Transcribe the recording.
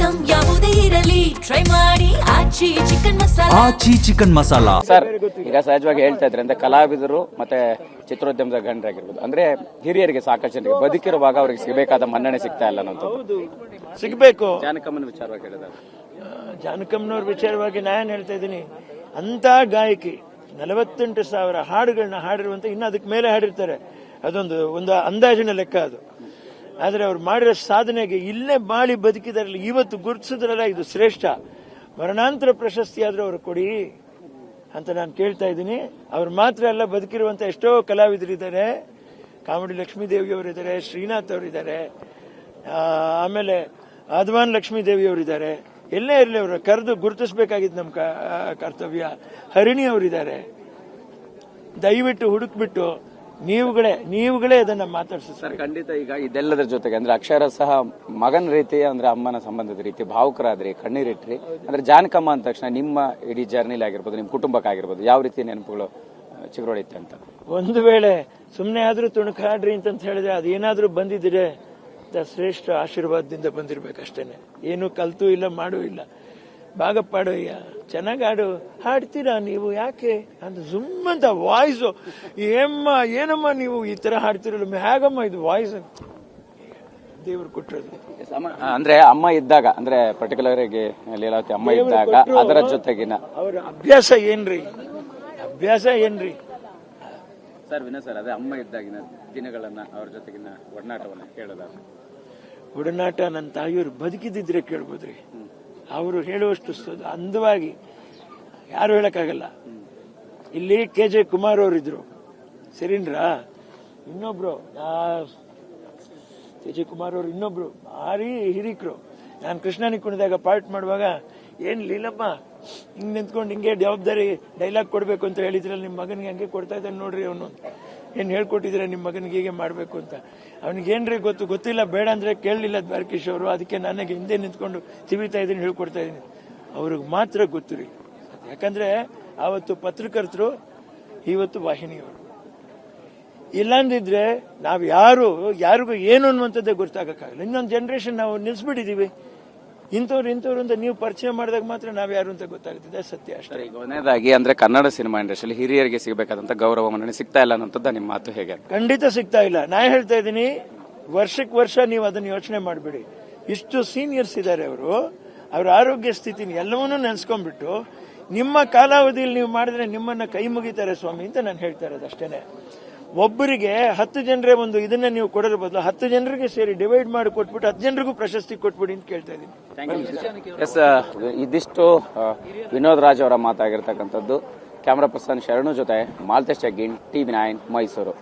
Item ಯಾವುದೇ ಇರಲಿ try ಮಾಡಿ ಆಚಿ ಚಿಕನ್ ಮಸಾಲಾ. ಆಚಿ ಚಿಕನ್ ಮಸಾಲಾ. ಸರ್, ಈಗ ಸಹಜವಾಗಿ ಹೇಳ್ತಾ ಇದ್ರೆ ಅಂದ್ರೆ ಕಲಾವಿದರು ಮತ್ತೆ ಚಿತ್ರೋದ್ಯಮದ ಗಂಡರಾಗಿರ್ಬೋದು, ಅಂದ್ರೆ ಹಿರಿಯರಿಗೆ ಸಾಕಷ್ಟು ಜನರಿಗೆ ಬದುಕಿರುವಾಗ ಅವ್ರಿಗೆ ಸಿಗಬೇಕಾದ ಮನ್ನಣೆ ಸಿಗ್ತಾ ಇಲ್ಲ ಅನ್ನೋದು ಸಿಗಬೇಕು. ಜಾನಕಮ್ಮನ ವಿಚಾರವಾಗಿ ಹೇಳಿದಾಗ ಜಾನಕಮ್ಮನವ್ರ ವಿಚಾರವಾಗಿ ನಾನು ಹೇಳ್ತಾ ಇದ್ದೀನಿ, ಅಂತ ಗಾಯಕಿ 48,000 ಹಾಡುಗಳನ್ನ ಹಾಡಿರುವಂತ ಇನ್ನು ಅದಕ್ಕೆ ಮೇಲೆ ಹಾಡಿರ್ತಾರೆ. ಒಂದು ಅಂದಾಜಿನ ಲೆಕ್ಕ ಅದು. ಆದರೆ ಅವ್ರು ಮಾಡಿರೋ ಸಾಧನೆಗೆ ಇಲ್ಲೇ ಬಾಳಿ ಬದುಕಿದಾರಲ್ಲ, ಇವತ್ತು ಗುರುತಿಸಿದ್ರಲ್ಲ, ಇದು ಶ್ರೇಷ್ಠ. ಮರಣಾಂತರ ಪ್ರಶಸ್ತಿ ಆದ್ರೂ ಅವ್ರು ಕೊಡಿ ಅಂತ ನಾನು ಕೇಳ್ತಾ ಇದ್ದೀನಿ. ಅವ್ರು ಮಾತ್ರ ಅಲ್ಲ, ಬದುಕಿರುವಂತ ಎಷ್ಟೋ ಕಲಾವಿದರಿದ್ದಾರೆ. ಕಾಮಿಡಿ ಲಕ್ಷ್ಮೀದೇವಿ ಅವರಿದ್ದಾರೆ, ಶ್ರೀನಾಥ್ ಅವರಿದ್ದಾರೆ, ಆಮೇಲೆ ಅದ್ವಾನ್ ಲಕ್ಷ್ಮೀದೇವಿ ಅವರಿದ್ದಾರೆ. ಎಲ್ಲೇ ಇರಲಿ ಅವರು ಕರೆದು ಗುರುತಿಸಬೇಕಾಗಿದ್ದು ನಮ್ಮ ಕರ್ತವ್ಯ. ಹರಿಣಿ ಅವರಿದ್ದಾರೆ. ದಯವಿಟ್ಟು ಹುಡುಕ್ಬಿಟ್ಟು ನೀವುಗಳೇ ಅದನ್ನ ಮಾತಾಡ್ಸಿ ಸರ್. ಖಂಡಿತ. ಈಗ ಇದೆಲ್ಲದರ ಜೊತೆಗೆ ಅಂದ್ರೆ ಅಕ್ಷರ ಸಹ ಮಗನ ರೀತಿ, ಅಂದ್ರೆ ಅಮ್ಮನ ಸಂಬಂಧದ ರೀತಿ ಭಾವುಕರಾದ್ರಿ, ಕಣ್ಣೀರಿಟ್ರಿ. ಅಂದ್ರೆ ಜಾನಕಮ್ಮ ಅಂದ ತಕ್ಷಣ ನಿಮ್ಮ ಇಡೀ ಜರ್ನಿಲಿ ಆಗಿರ್ಬೋದು, ನಿಮ್ಮ ಕುಟುಂಬಕ್ಕಾಗಿರ್ಬೋದು, ಯಾವ ರೀತಿ ನೆನಪುಗಳು ಚಿಗುರೊಳಿತೆ ಅಂತ? ಒಂದು ವೇಳೆ ಸುಮ್ಮನೆ ಆದ್ರೂ ತುಣುಕಾಡ್ರಿ ಅಂತ ಹೇಳಿದ್ರೆ ಅದೇನಾದ್ರೂ ಬಂದಿದ್ರೆ ಶ್ರೇಷ್ಠ ಆಶೀರ್ವಾದದಿಂದ ಬಂದಿರ್ಬೇಕಷ್ಟೇನೆ. ಏನು ಕಲ್ತು ಇಲ್ಲ, ಮಾಡೂ ಇಲ್ಲ. ಭಾಗಪ್ಪಾಡೋಯ್ಯ, ಚೆನ್ನಾಗಿ ಹಾಡು ಹಾಡ್ತೀರಾ ನೀವು, ಯಾಕೆ ಅಂತ ಸುಮ್ಮಂತ ವಾಯ್ಸು. ಏನಮ್ಮ ನೀವು ಈ ತರ ಹಾಡ್ತಿರಲ್ಲ, ಹೇಗಮ್ಮ ಇದು ವಾಯ್ಸ್? ದೇವ್ರು ಕೊಟ್ಟಿರೋದು. ಅಂದ್ರೆ ಅಮ್ಮ ಇದ್ದಾಗ, ಅಂದ್ರೆ ಪರ್ಟಿಕ್ಯುಲರ್ ಆಗಿ ಲೀಲಾವತಿ ಅಮ್ಮ ಇದ್ದಾಗ ಅದರ ಜೊತೆಗಿನ ಅವರ ಅಭ್ಯಾಸ ಏನ್ರಿ ಸರ್? ವಿನಯ್ ಸರ್, ಅದೇ ಅಮ್ಮ ಇದ್ದಾಗಿನ ದಿನಗಳನ್ನ ಅವ್ರ ಜೊತೆಗಿನ ಒಡನಾಟವನ್ನ ಕೇಳೋದಾದ್ರೆ? ಒಡನಾಟ ನನ್ನ ತಾಯಿಯವರು ಬದುಕಿದ್ರೆ ಕೇಳ್ಬೋದ್ರಿ. ಅವರು ಹೇಳುವಷ್ಟು ಅಂದವಾಗಿ ಯಾರು ಹೇಳಕ್ಕಾಗಲ್ಲ. ಇಲ್ಲಿ KJ ಕುಮಾರ್ ಅವರಿದ್ರು, ಸರಿನ್ರಾ? ಇನ್ನೊಬ್ರು KJ ಕುಮಾರ್ ಅವರು ಇನ್ನೊಬ್ರು ಭಾರಿ ಹಿರಿಕರು. ನಾನು ಕೃಷ್ಣನಿಗೆ ಕುಣಿದಾಗ ಪಾರ್ಟ್ ಮಾಡುವಾಗ, ಏನ್ ಲೀಲಮ್ಮ ಹಿಂಗ್ ನಿಂತ್ಕೊಂಡು ಹಿಂಗೆ ಜವಾಬ್ದಾರಿ ಡೈಲಾಗ್ ಕೊಡ್ಬೇಕು ಅಂತ ಹೇಳಿದ್ರಲ್ಲ, ನಿಮ್ಮ ಮಗನಿಗೆ ಹಂಗೆ ಕೊಡ್ತಾ ಇದ್ದಾನೆ ನೋಡ್ರಿ, ಅವನು ಏನ್ ಹೇಳ್ಕೊಟ್ಟಿದ್ರೆ ನಿಮ್ಮ ಮಗನಿಗೆ ಹೀಗೆ ಮಾಡ್ಬೇಕು ಅಂತ. ಅವನಿಗೇನ್ರಿ ಗೊತ್ತಿಲ್ಲ, ಬೇಡ ಅಂದ್ರೆ ಕೇಳಲಿಲ್ಲ ದ್ವಾರಕೀಶ್ ಅವರು. ಅದಕ್ಕೆ ನನಗೆ ಹಿಂದೆ ನಿಂತ್ಕೊಂಡು ತಿವಿತಾ ಇದ್ದೀನಿ, ಹೇಳ್ಕೊಡ್ತಾ ಇದ್ದೀನಿ. ಅವ್ರಿಗೆ ಮಾತ್ರ ಗೊತ್ತು ರೀ. ಯಾಕಂದ್ರೆ ಆವತ್ತು ಪತ್ರಕರ್ತರು, ಇವತ್ತು ವಾಹಿನಿಯವರು. ಇಲ್ಲಾಂದಿದ್ರೆ ನಾವು ಯಾರಿಗೂ ಏನು ಅನ್ನುವಂಥದ್ದೇ ಗೊತ್ತಾಗಕ್ಕಾಗಲ್ಲ. ಇನ್ನೊಂದು ಜನರೇಷನ್ ನಾವು ನಿಲ್ಸ್ಬಿಟ್ಟಿದೀವಿ. ಇಂಥವ್ರು ಅಂತ ನೀವು ಪರಿಚಯ ಮಾಡಿದಾಗ ಮಾತ್ರ ನಾವ್ ಯಾರು ಅಂತ ಗೊತ್ತಾಗ್ತದೆ. ಸತ್ಯ ಅಷ್ಟೇ. ಈಗ ಕೊನೆಯದಾಗಿ ಅಂದ್ರೆ ಕನ್ನಡ ಸಿನಿಮಾ ಇಂಡಸ್ಟ್ರಿಯಲ್ಲಿ ಹಿರಿಯರಿಗೆ ಸಿಗಬೇಕಾದಂತ ಗೌರವ ಮನ್ನಣೆ ಸಿಗ್ತಾ ಇಲ್ಲ ಅನ್ನೋಂಥದ್ದು ನಿಮ್ಮ ಮಾತು ಹೇಗೆ? ಖಂಡಿತ ಸಿಗ್ತಾ ಇಲ್ಲ. ನಾ ಹೇಳ್ತಾ ಇದ್ದೀನಿ, ವರ್ಷಕ್ಕೆ ವರ್ಷ ನೀವು ಅದನ್ನ ಯೋಚನೆ ಮಾಡಬೇಡಿ. ಇಷ್ಟು ಸೀನಿಯರ್ಸ್ ಇದ್ದಾರೆ ಅವರು, ಅವ್ರ ಆರೋಗ್ಯ ಸ್ಥಿತಿನ ಎಲ್ಲವನ್ನೂ ನೆನೆಸ್ಕೊಂಡ್ಬಿಟ್ಟು ನಿಮ್ಮ ಕಾಲಾವಧಿಯಲ್ಲಿ ನೀವು ಮಾಡಿದ್ರೆ ನಿಮ್ಮನ್ನ ಕೈ ಮುಗಿತಾರೆ ಸ್ವಾಮಿ ಅಂತ ನಾನು ಹೇಳ್ತಾ ಇರೋದು ಅಷ್ಟೇನೆ. ಒಬ್ಬರಿಗೆ 10 ಜನರೇ ಒಂದು ಇದನ್ನ ನೀವು ಕೊಡೋದ್ರ ಬದಲು 10 ಜನರಿಗೆ ಸೇರಿ ಡಿವೈಡ್ ಮಾಡಿ ಕೊಟ್ಬಿಟ್ಟು 10 ಜನರಿಗೂ ಪ್ರಶಸ್ತಿ ಕೊಟ್ಬಿಡಿ ಅಂತ ಕೇಳ್ತಾ ಇದ್ದೀನಿ. ಎಸ್, ಇದಿಷ್ಟು ವಿನೋದ್ ರಾಜ್ ಅವರ ಮಾತಾಗಿರ್ತಕ್ಕಂಥದ್ದು. ಕ್ಯಾಮರಾ ಪರ್ಸನ್ ಶರಣು ಜೊತೆ ಮಾಲ್ತೇಶ್ ಜಗ್ಗಿನ್, TV9 ಮೈಸೂರು.